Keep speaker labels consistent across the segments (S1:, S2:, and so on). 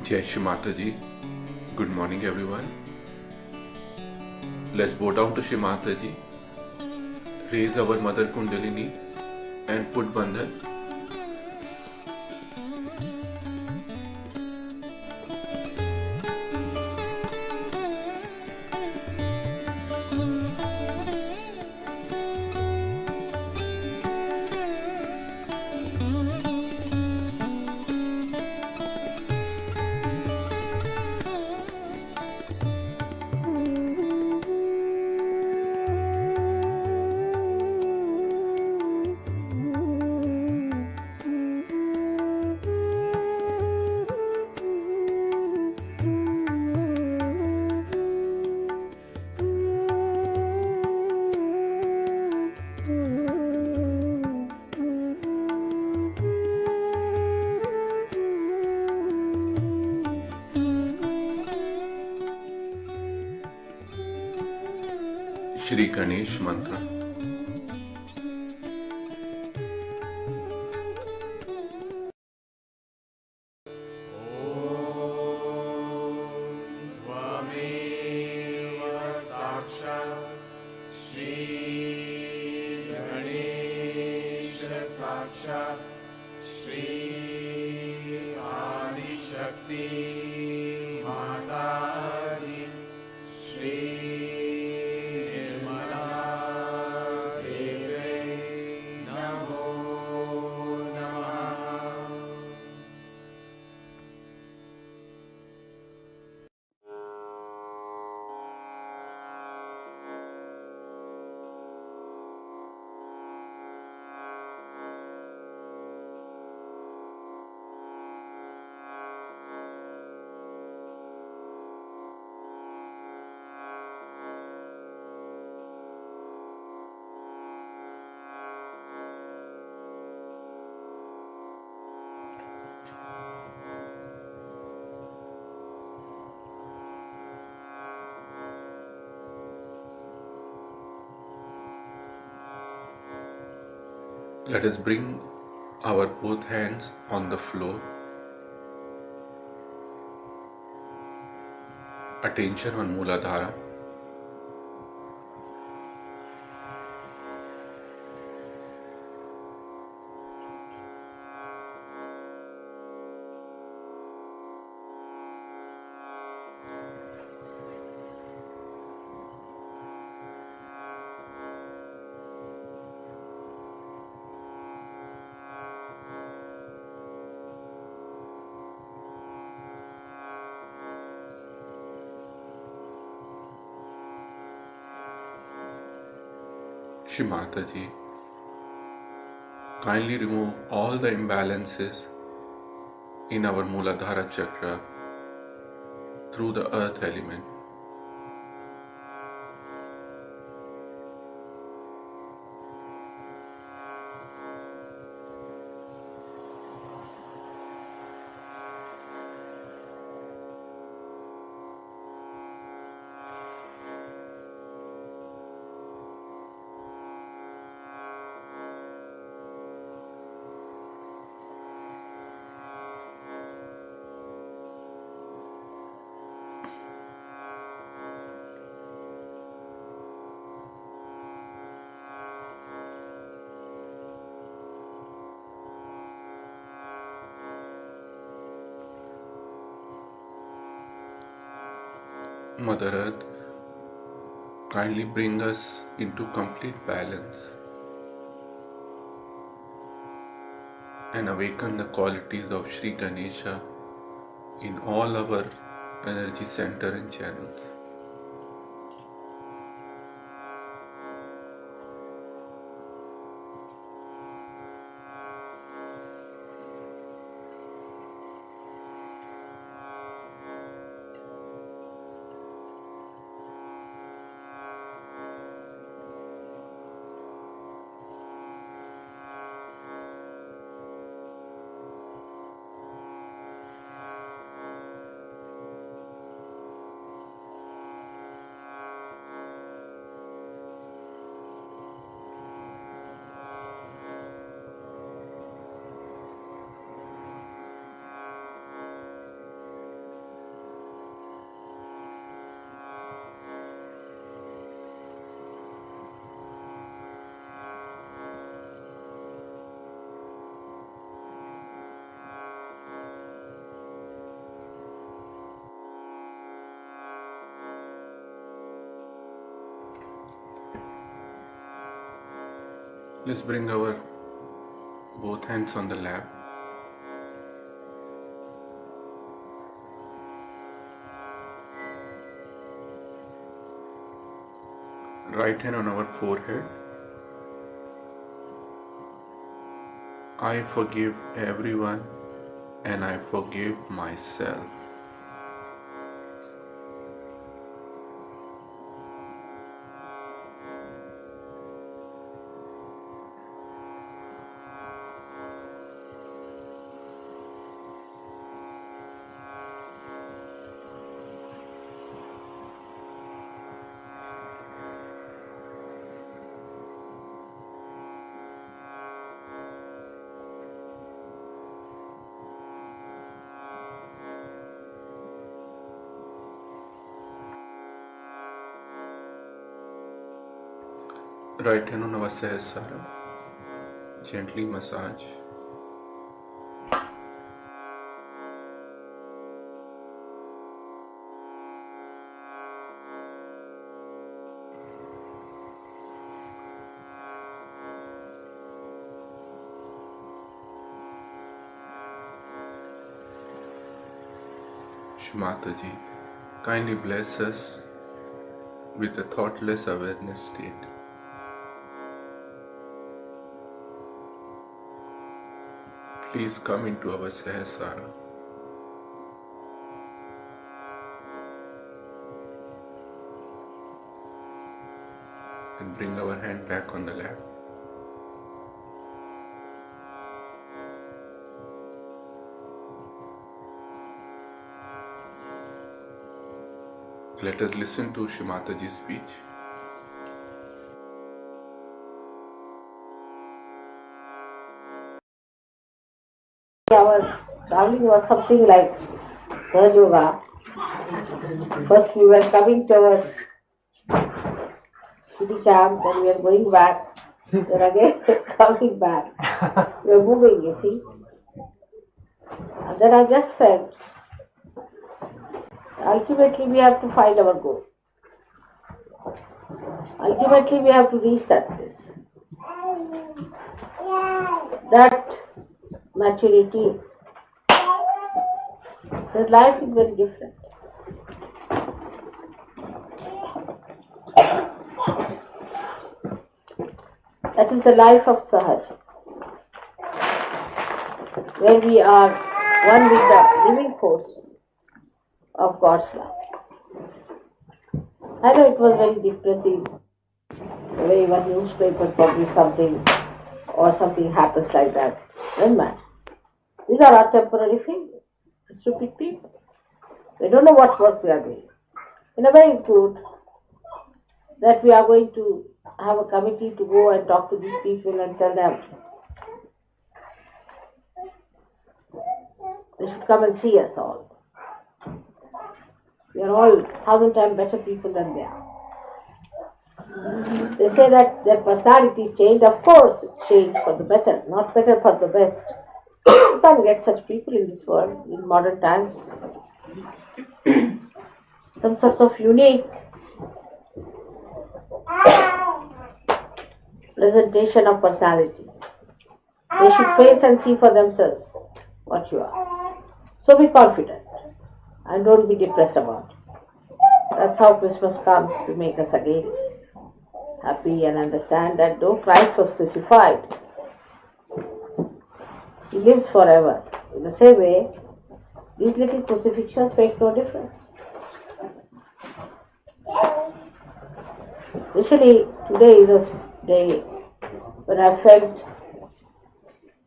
S1: Jai Shri Mataji. Good morning everyone. Let's bow down to Shri Mataji. Raise our Mother Kundalini and put Bandhan. Shri Ganesh Mantra. Let us bring our both hands on the floor. Attention on Muladhara. Shri Mataji, kindly remove all the imbalances in our Muladhara chakra through the earth element. Mother Earth, kindly bring us into complete balance and awaken the qualities of Sri Ganesha in all our energy center and channels. Let's bring our both hands on the lap. Right hand on our forehead. I forgive everyone and I forgive myself. Right hand on our Sahasrara. Gently massage. Shri Mataji, kindly bless us with a thoughtless awareness state. Please come into our Sahasrara. And bring our hand back on the lap. Let us listen to Shri Mataji's speech.
S2: Our traveling was something like Sahaja Yoga. First we were coming towards city camp, then we are going back, then again coming back. We are moving, you see. And then I just felt ultimately we have to find our goal. Ultimately we have to reach that place. That maturity, the life is very different. That is the life of Sahaj, where we are one with the living force of God's love. I know it was very depressing the way one newspaper published something or something happens like that. Doesn't matter. These are our temporary failures. Stupid people. They don't know what work we are doing. In a way, it's good that we are going to have a committee to go and talk to these people and tell them they should come and see us all. We are all 1,000 times better people than they are. They say that their personalities changed. Of course, it's changed for the better, not better for the best. You can't get such people in this world in modern times. Some sorts of unique presentation of personalities. They should face and see for themselves what you are. So be confident and don't be depressed about it. That's how Christmas comes to make us again happy and understand that though Christ was crucified, He lives forever. In the same way, these little crucifixions make no difference. Especially today is a day when I felt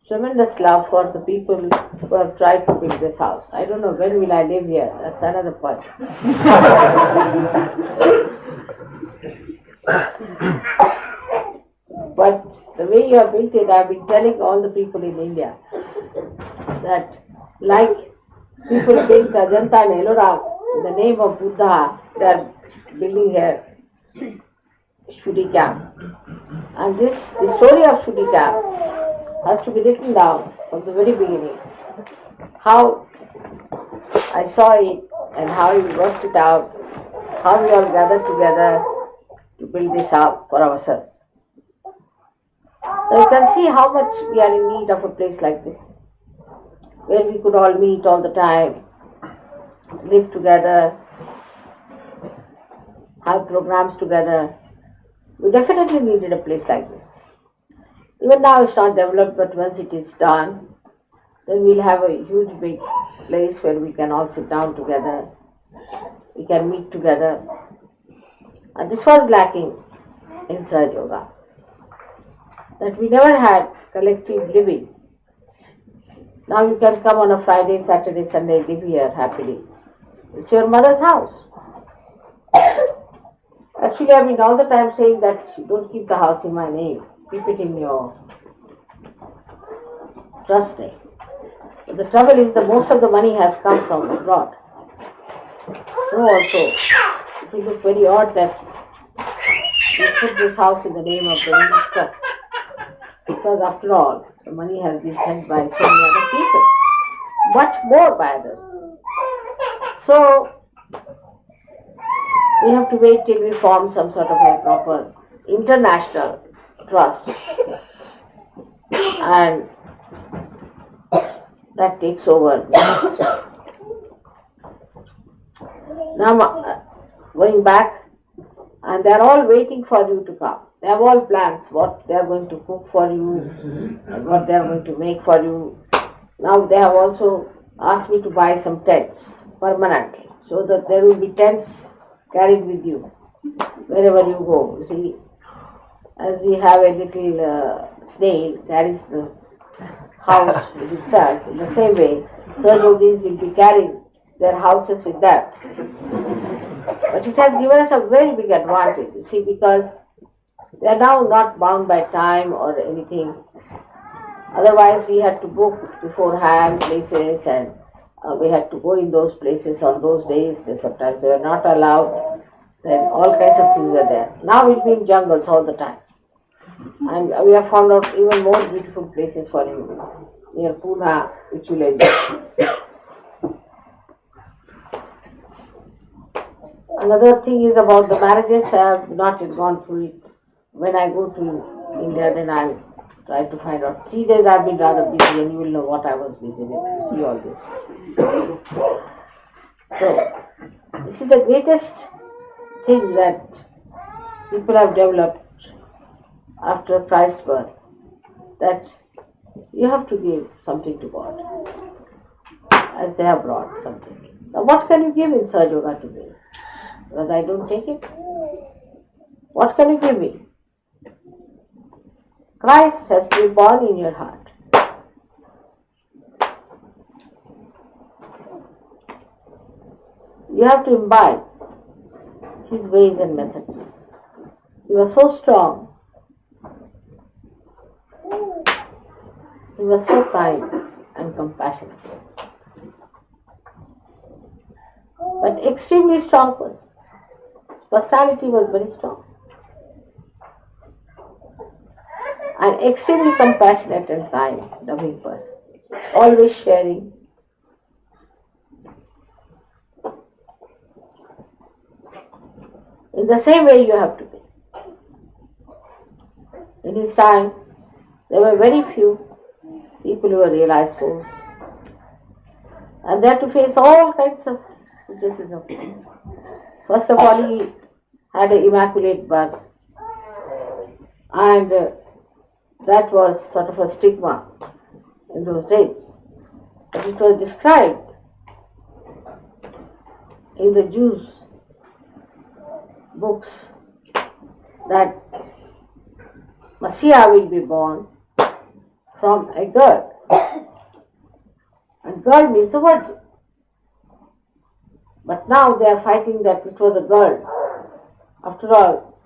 S2: tremendous love for the people who have tried to build this house. I don't know when will I live here. That's another point. But the way you have built it, I've been telling all the people in India that like people built Ajanta and Ellora in the name of Buddha, they are building here Shuddhi camp. And the story of Shuddhi camp has to be written down from the very beginning. How I saw it and how we worked it out, how we all gathered together to build this up for ourselves. So you can see how much we are in need of a place like this, where we could all meet all the time, live together, have programs together. We definitely needed a place like this. Even now it's not developed, but once it is done, then we'll have a huge big place where we can all sit down together, we can meet together. And this was lacking in Sahaja Yoga, that we never had collective living. Now you can come on a Friday, Saturday, Sunday, live here happily. It's your mother's house. Actually, I've been all the time saying that you don't keep the house in my name. Keep it in your trust name. But the trouble is that most of the money has come from abroad. So also, it will look very odd that we put this house in the name of the English trust. Because after all, the money has been sent by so many other people. Much more by others. So, we have to wait till we form some sort of a proper international trust. And that takes over. Now, going back, and they are all waiting for you to come. They have all plans, what they are going to cook for you, and what they are going to make for you. Now they have also asked me to buy some tents permanently, so that there will be tents carried with you wherever you go. You see, as we have a little snail carries the house with itself, in the same way, Sahaja Yogis will be carrying their houses with that. But it has given us a very big advantage, you see, because they are now not bound by time or anything. Otherwise, we had to book beforehand places, and we had to go in those places on those days. Sometimes they were not allowed. Then all kinds of things were there. Now it's been jungles all the time. And we have found out even more beautiful places for you near Pune, which you enjoy. Another thing is about the marriages. I have not yet gone through it. When I go to India, then I'll try to find out. 3 days I've been rather busy, and you will know what I was busy with to see all this. So, this is the greatest thing that people have developed after Christ's birth, that you have to give something to God, as they have brought something. Now, what can you give in Sahaja Yoga to me? Because I don't take it. What can you give me? Christ has to be born in your heart. You have to imbibe his ways and methods. He was so strong. He was so kind and compassionate. But extremely strong person. His personality was very strong. And extremely compassionate and kind, loving person. Always sharing. In the same way you have to be. In his time, there were very few people who were realized souls. And they had to face all kinds of criticism. First of all, he had an immaculate birth. And that was sort of a stigma in those days. But it was described in the Jews' books that Messiah will be born from a girl. And girl means a virgin. But now they are fighting that it was a girl. After all,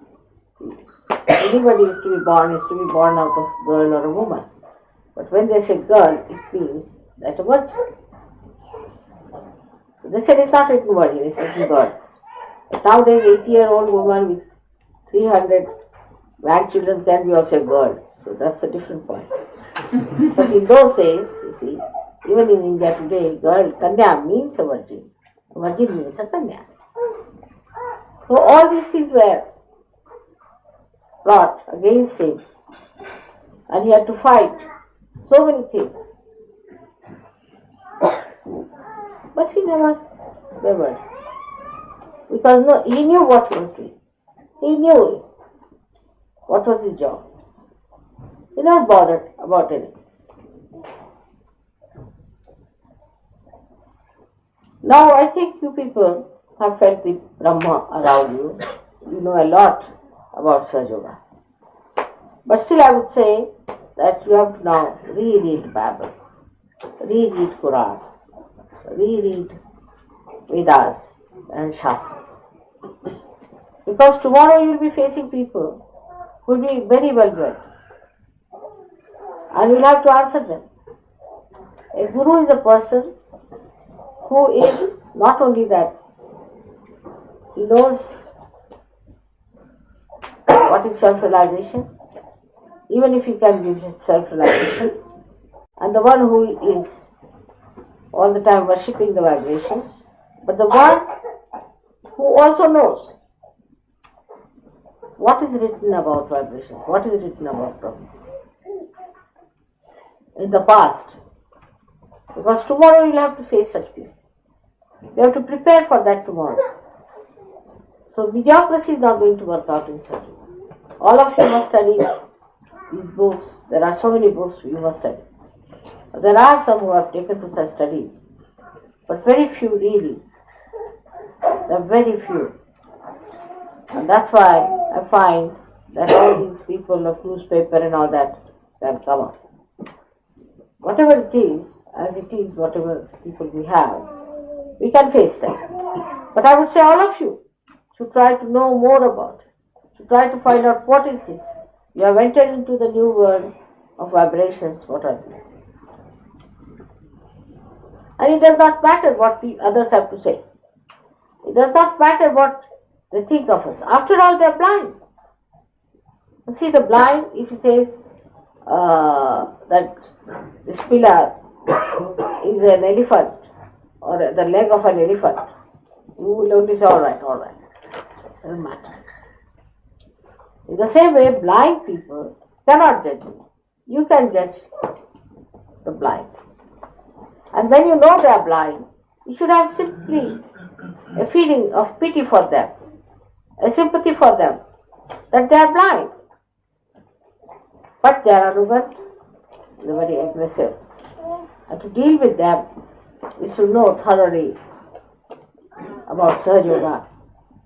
S2: anybody is to be born out of girl or a woman. But when they say girl, it means that a virgin. They said it's not written virgin, it's written girl. But nowadays, 80-year-old woman with 300 grandchildren can be also a girl. So that's a different point. But in those days, you see, even in India today, girl, Kanya means a virgin. A virgin means a Kanya. So all these things were brought against him. And he had to fight so many things. But he never wavered. Because he knew what he was doing. He knew what was his job. He never bothered about anything. Now I think you people have felt the Brahma around you. You know a lot about Sahaja Yoga. But still I would say that you have to now reread Bible, reread Quran, reread Vedas and Shastras. Because tomorrow you will be facing people who will be very well read. And you will have to answer them. A guru is a person who is not only that, he knows what is self-realization, even if he can give self-realization, and the one who is all the time worshipping the vibrations, but the one who also knows what is written about vibrations, what is written about Brahma in the past. Because tomorrow you'll have to face such people. You have to prepare for that tomorrow. So mediocrity is not going to work out in study. All of you must study these books. There are so many books you must study. There are some who have taken to such studies, but very few really. There are very few. And that's why I find that all these people of newspaper and all that can come up. Whatever it is, as it is, whatever people we have, we can face them. But I would say all of you should try to know more about it, to try to find out what is this. You have entered into the new world, of vibrations, what are these? And it does not matter what the others have to say. It does not matter what they think of us. After all, they are blind. You see, the blind, if he says that this pillar is an elephant or the leg of an elephant, you will only say, all right, doesn't matter. In the same way, blind people cannot judge you. You can judge the blind. And when you know they are blind, you should have simply a feeling of pity for them, a sympathy for them, that they are blind. But they are arrogant, they are very aggressive. And to deal with them, we should know thoroughly about Sahaja Yoga,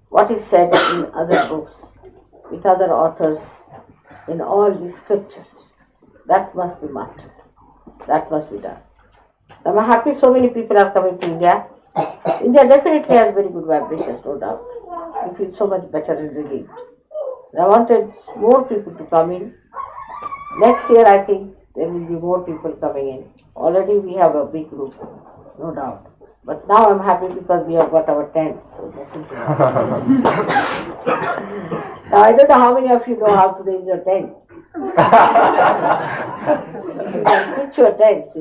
S2: what is said in other books, with other authors, in all the scriptures. That must be mastered. That must be done. I'm happy so many people are coming to India. India definitely has very good vibrations, no doubt. You feel so much better and relieved. I wanted more people to come in. Next year, I think there will be more people coming in. Already we have a big group, no doubt. But now I'm happy because we have got our tents. So now I don't know how many of you know how to raise your tents. You can pitch your tents,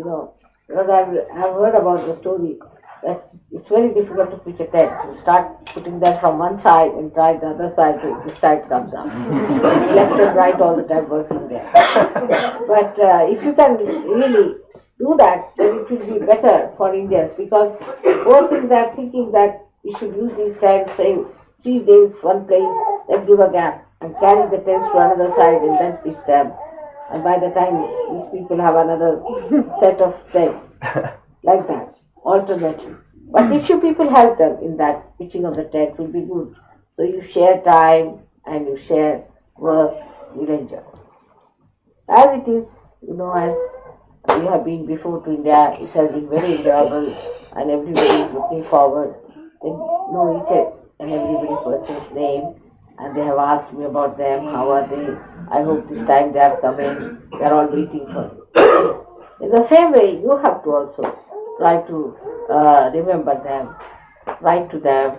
S2: Because I've heard about the story that it's very difficult to pitch a tent. You start putting them from one side and try the other side till this side comes up. It's left and right all the time working there. But if you can really do that, then it will be better for Indians, because both things are thinking that we should use these tents, say 3 days, one place, then give a gap and carry the tents to another side and then pitch them. And by the time these people have another set of tents, like that, alternately. But if you people help them in that pitching of the tent, it will be good. So you share time and you share work, you'll enjoy. As it is, as we have been before to India, it has been very enjoyable and everybody is looking forward. They know each and every person's name and they have asked me about them, how are they? I hope this time they are coming, they are all waiting for you. In the same way, you have to also try to remember them, write to them,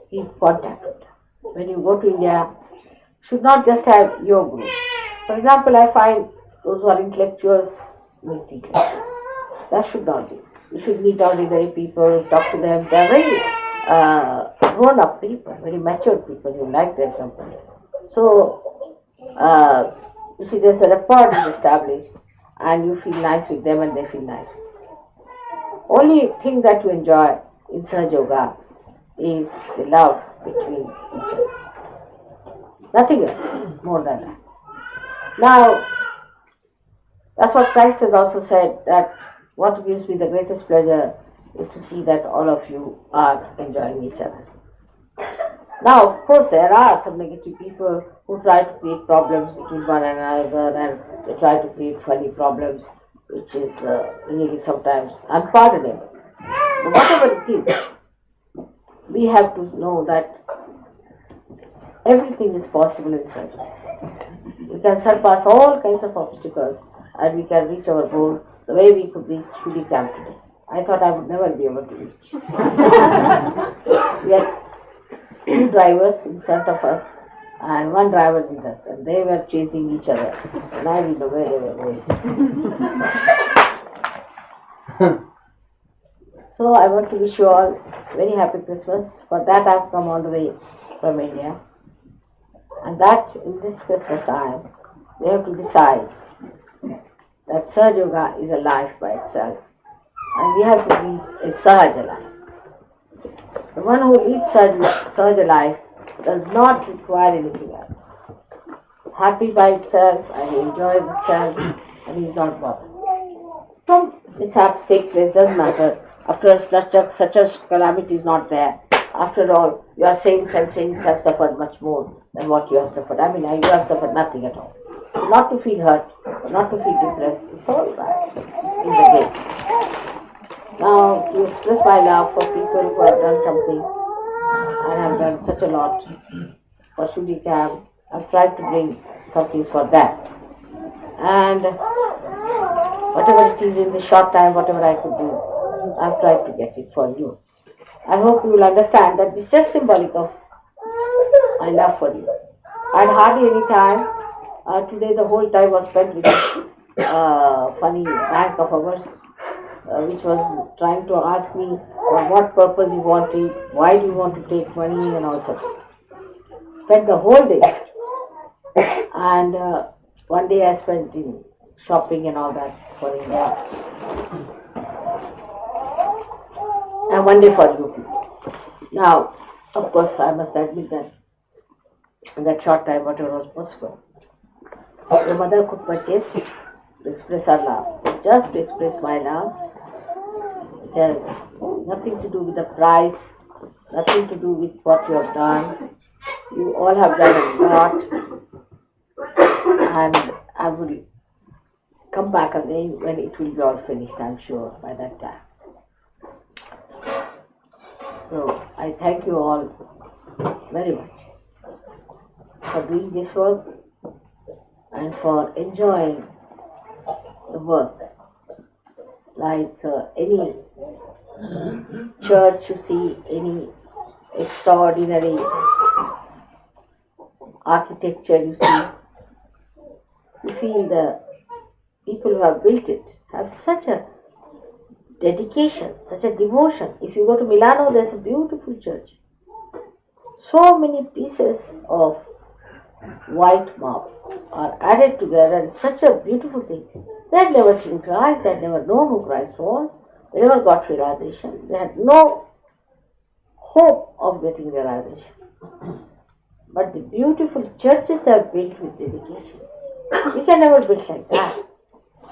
S2: keep contact with them. When you go to India, you should not just have your group. For example, I find those who are intellectuals meet intellectuals. That should not be. You should meet ordinary people, talk to them. They are very grown-up people, very mature people. You like their company. So, you see, there's a rapport is established, and you feel nice with them and they feel nice with you. Only thing that you enjoy in Sahaja Yoga is the love between each other. Nothing else more than that. Now, that's what Christ has also said, that what gives me the greatest pleasure is to see that all of you are enjoying each other. Now, of course, there are some negative people who try to create problems between one another, and they try to create funny problems, which is really sometimes unpardonable. But whatever it is, we have to know that everything is possible in surgery. We can surpass all kinds of obstacles and we can reach our goal the way we could reach Shudi Camp today. I thought I would never be able to reach. We had 2 drivers in front of us and 1 driver with us, and they were chasing each other and I didn't know where they were going. So I want to wish you all very happy Christmas. For that I have come all the way from India. And that in this Christmas time, we have to decide that Sahaja Yoga is a life by itself. And we have to lead a Sahaja life. The one who leads Sahaja life does not require anything else. Happy by itself and he enjoys itself and he is not bothered. Some mishaps take place, doesn't matter. After such a calamity is not there. After all, your saints and saints have suffered much more than what you have suffered. I mean, you have suffered nothing at all. Not to feel hurt, not to feel depressed, it's all right in the game. Now, to express my love for people who have done something and have done such a lot for Shudi Camp, I've tried to bring something for that. And whatever it is in the short time, whatever I could do, I've tried to get it for you. I hope you will understand that it's just symbolic of my love for you. I had hardly any time. Today the whole time was spent with this funny bank of ours, which was trying to ask me for what purpose you want it, why do you want to take money and all such. Spent the whole day, and one day I spent in shopping and all that for India, and one day for you people. Now, of course, I must admit that in that short time, whatever was possible, your mother could purchase to express her love, just to express my love. It has nothing to do with the price, nothing to do with what you have done. You all have done a lot, and I will come back again when it will be all finished, I'm sure, by that time. So I thank you all very much for doing this work and for enjoying the work. Like any church you see, any extraordinary architecture you see, you feel the people who have built it have such a dedication, such a devotion. If you go to Milano, there's a beautiful church. So many pieces of white marble are added together, and such a beautiful thing. They had never seen Christ, they had never known who Christ was, they never got realization, they had no hope of getting realization. But the beautiful churches they have built with dedication. We can never build like that.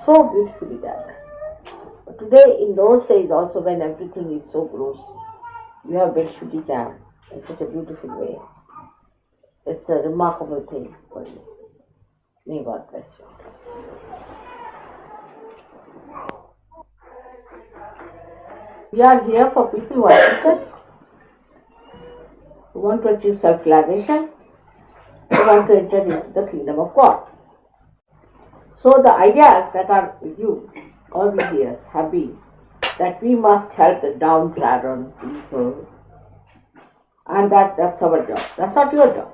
S2: So beautifully done. But today, in those days also, when everything is so gross, you have built Shuddhikam in such a beautiful way. It's a remarkable thing for you. May God bless you. We are here for people who are seekers, who want to achieve self-realization, who want to enter into the kingdom of God. So the ideas that are with you all these years have been that we must help the downtrodden people, and that's our job. That's not your job.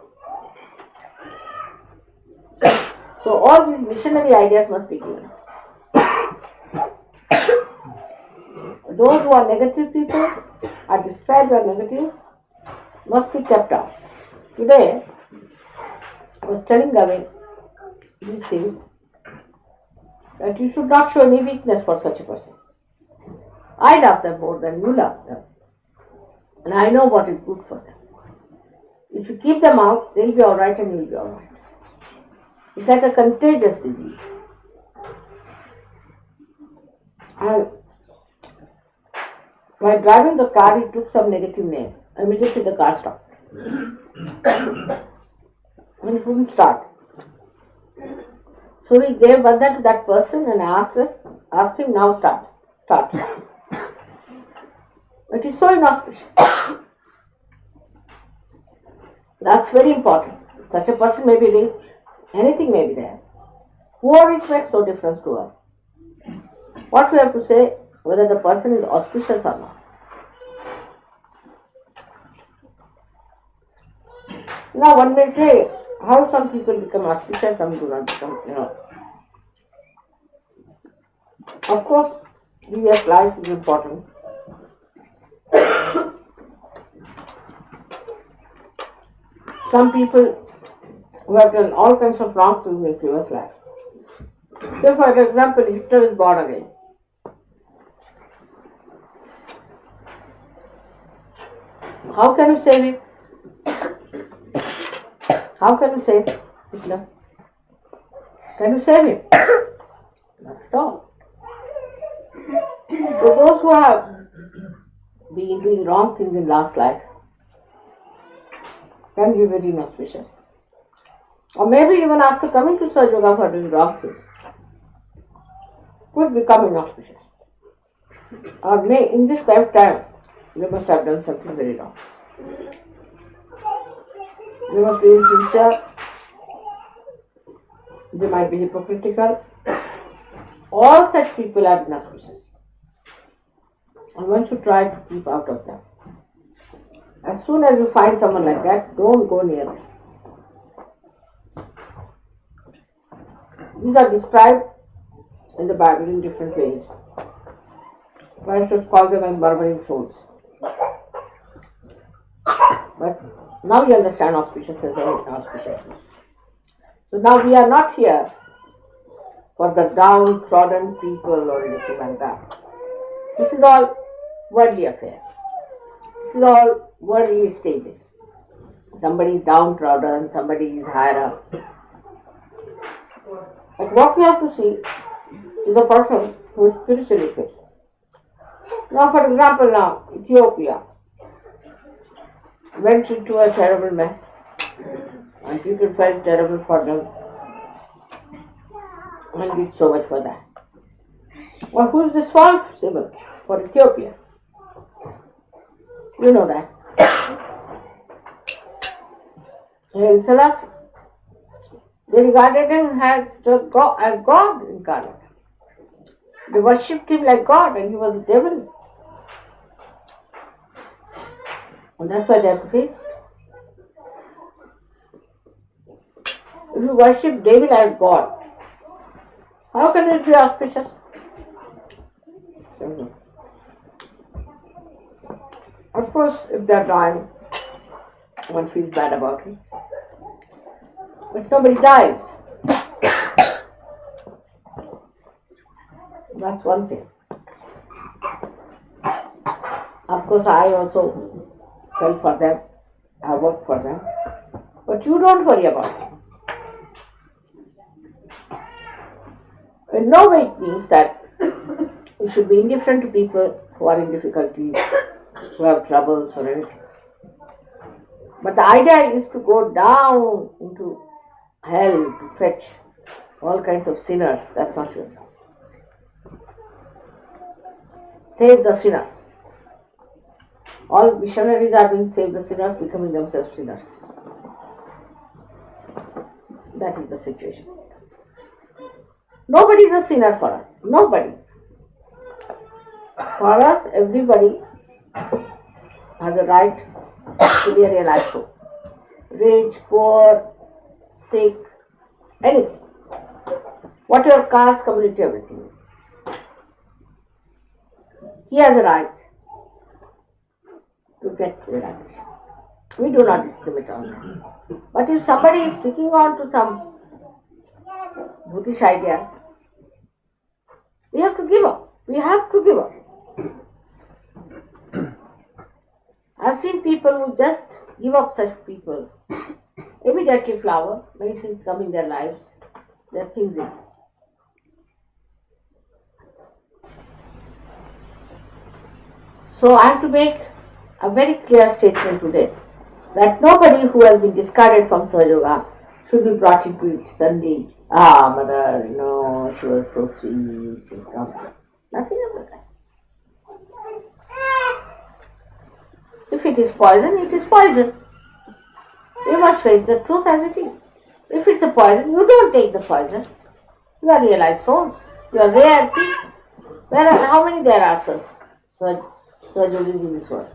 S2: So all these missionary ideas must be given. Those who are negative people, are described as negative, must be kept out. Today, I was telling away these things, that you should not show any weakness for such a person. I love them more than you love them. And I know what is good for them. If you keep them out, they'll be alright and you'll be alright. It's like a contagious disease. And while driving the car, he took some negative name. Immediately the car stopped. And he couldn't start. So we gave that to that person and asked him, now start. It is so inauspicious. That's very important. Such a person may be rich, anything may be there. Poor or rich makes no difference to us. What we have to say, whether the person is auspicious or not. Now one may say, how some people become auspicious, some do not become, Of course, previous life is important. Some people who have done all kinds of wrong things in previous life. So for example, Hitler is born again. How can you save him? How can you save Hitler? Can you save him? Not at all. So those who have been doing wrong things in last life can be very inauspicious. Or maybe even after coming to Saj Yoga for doing wrong things, could become inauspicious. Or may in this lifetime they must have done something very wrong. They must be insincere, they might be hypocritical. All such people are inauspicious. And one should try to keep out of them. As soon as you find someone like that, don't go near them. These are described in the Bible in different ways. Christ calls them as murmuring souls. But now you understand auspiciousness and inauspiciousness. So now we are not here for the downtrodden people or anything like that. This is all worldly affair. This is all worldly stages. Somebody is downtrodden, somebody is higher up. But what we have to see is a person who is spiritually fit. Now, for example, Ethiopia went into a terrible mess, and people felt terrible for them, and did so much for that. Well, who is the swamp symbol for Ethiopia? You know that. Haile Selassie. They regarded him as God incarnate. They worshipped him like God, and he was the devil. And that's why they have to face it. If you worship devil as God, how can it be auspicious? Of course, if they are dying, one feels bad about it. But nobody dies. That's one thing. Of course, I also fell for them. I work for them. But you don't worry about it. In no way it means that you should be indifferent to people who are in difficulties, who have troubles or anything. But the idea is to go down into hell to fetch all kinds of sinners. That's not your job. Save the sinners. All missionaries are doing save the sinners, becoming themselves sinners. That is the situation. Nobody is a sinner for us. Nobody. For us, everybody has a right to be a realized soul. Rich, poor, sick, anything. Whatever caste, community, everything. He has a right to get realization. We do not discriminate on that. But if somebody is sticking on to some Buddhist idea, we have to give up. We have to give up. I've seen people who just give up such people. Immediately flower, many things come in their lives, their things in. So I have to make a very clear statement today that nobody who has been discarded from Sahaja Yoga should be brought into it suddenly. Mother, she was so sweet, she's come. Nothing about that. If it is poison, it is poison. You must face the truth as it is. If it's a poison, you don't take the poison. You are realized souls. You are rare people. How many there are surgeries in this world?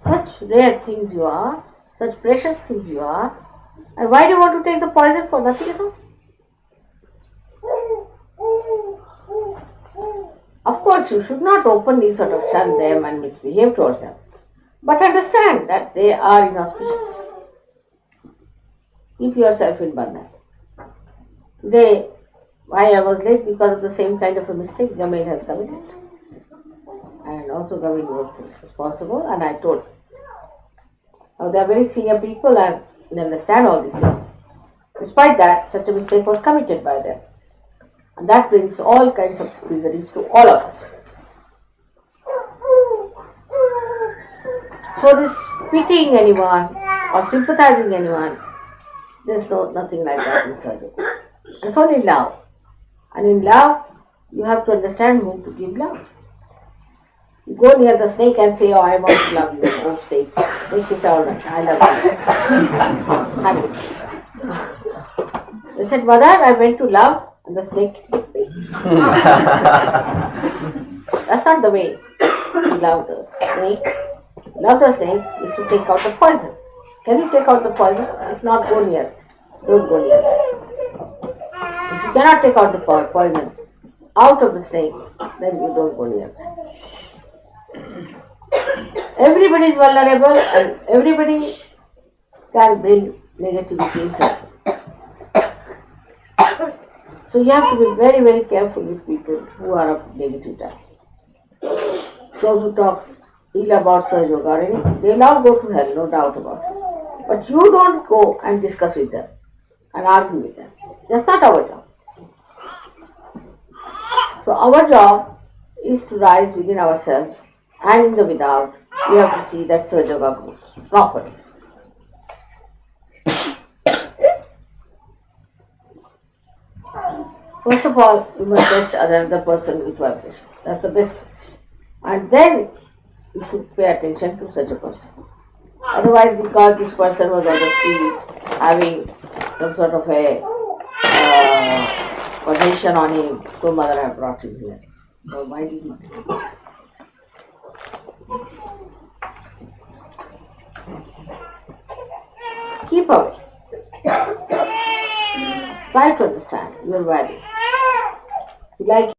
S2: Such rare things you are, such precious things you are. And why do you want to take the poison for nothing at all? Of course, you should not openly sort of shun them and misbehave towards them. But understand that they are inauspicious. Keep yourself in bandhan. Today, why I was late? Because of the same kind of a mistake Jamil has committed. And also Jamil was responsible, and I told him. Now they are very senior people and they understand all these things. Despite that, such a mistake was committed by them. And that brings all kinds of miseries to all of us. So this pitying anyone or sympathizing anyone, there's nothing like that in surgery. It's only love. And in love, you have to understand whom to give love. You go near the snake and say, I want to love you, oh snake. Snake is all right, I love you. Happy. They said, Mother, I went to love and the snake bit me. That's not the way to love the snake. Love the snake is to take out the poison. Can you take out the poison? If not, go near. Don't go near that. If you cannot take out the poison out of the snake, then you don't go near that. Everybody is vulnerable and everybody can bring negativity inside. So you have to be very, very careful with people who are of negative type. Those who talk ill about Saj Yoga or anything, they'll all go to hell, no doubt about it. But you don't go and discuss with them and argue with them. That's not our job. So our job is to rise within ourselves and in the without. We have to see that Saj Yoga goes properly. First of all, you must touch another person with vibration. That's the best. And then you should pay attention to such a person. Otherwise, because this person was on the street having some sort of a possession on him, so mother have brought him here. So why did he? Keep away. Try to understand your value. Like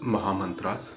S1: Mahamantras.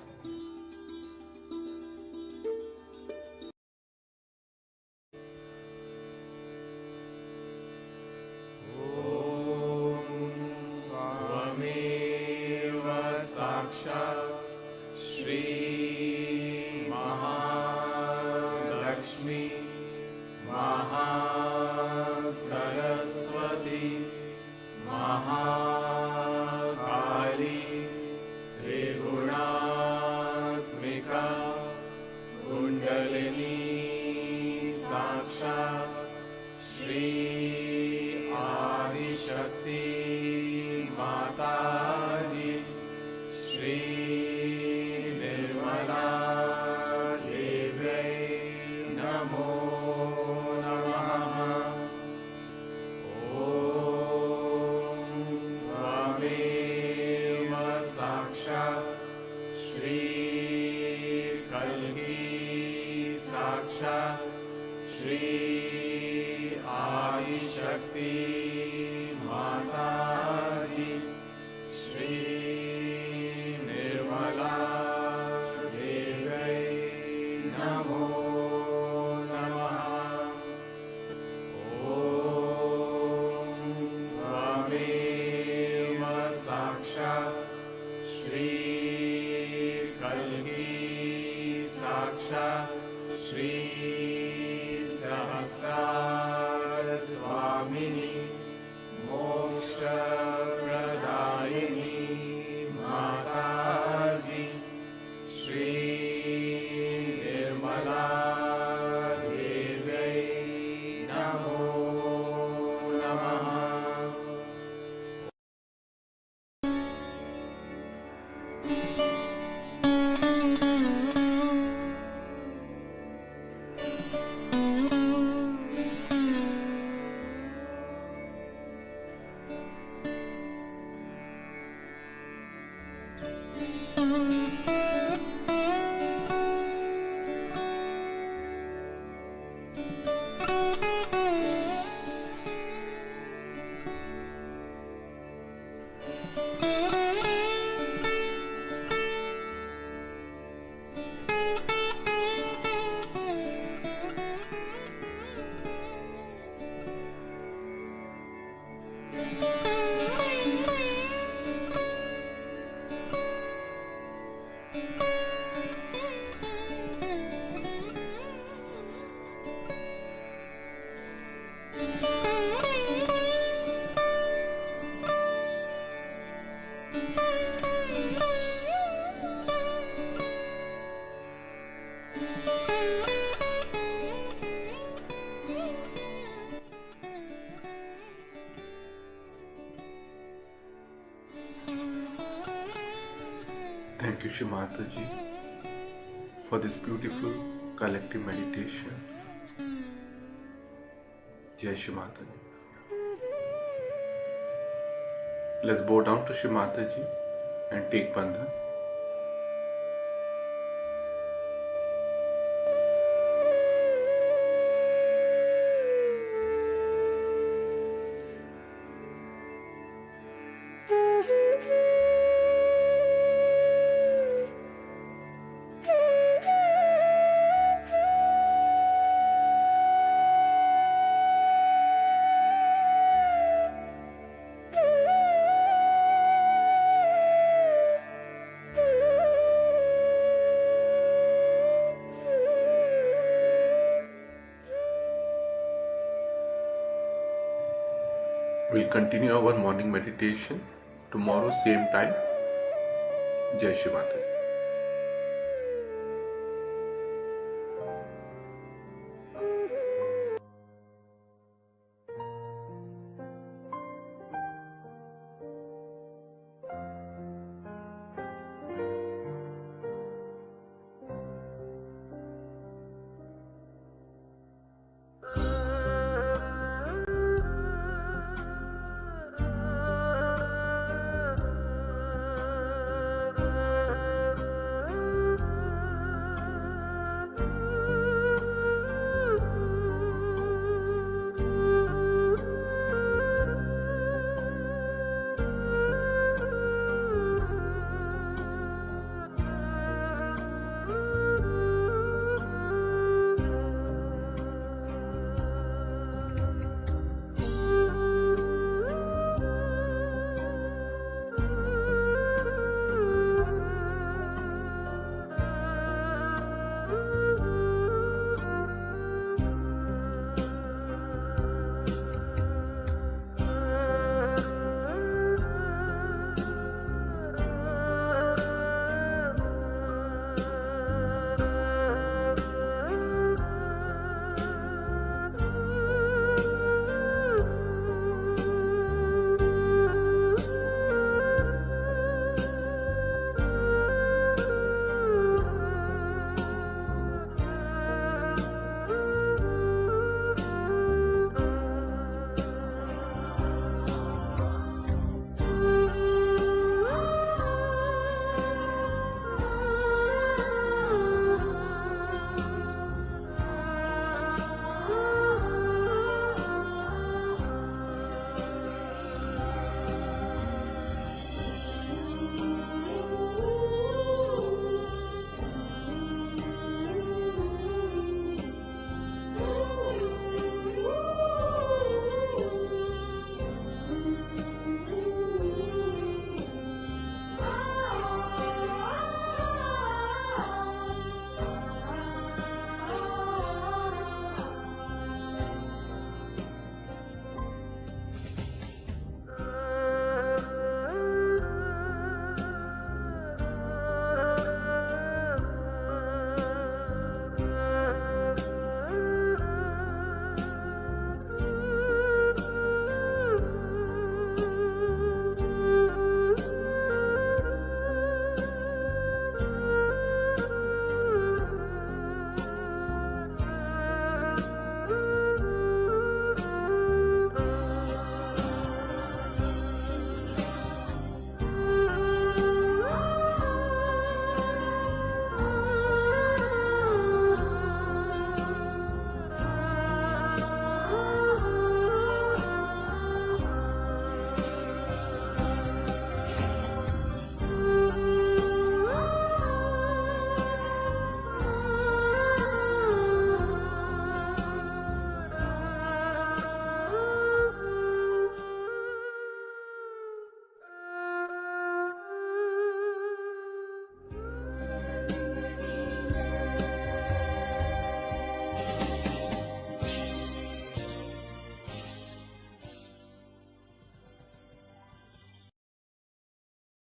S3: साक्षात् श्री आदिशक्ति माता जी, श्री निर्मला देव्यै नमो नमः। ॐ त्वमेव साक्षात् श्री कल्की साक्षात् श्री सहस्रार स्वामिनी मोक्षप्रदायिनी माता जी, श्री निर्मला देव्यै नमो नमः।
S1: Thank you, Shri Mataji, for this beautiful collective meditation. Jai Shri Mataji. Let's bow down to Shri Mataji and take bandhan. We'll continue our morning meditation tomorrow, same time. Jai Shri Mataji.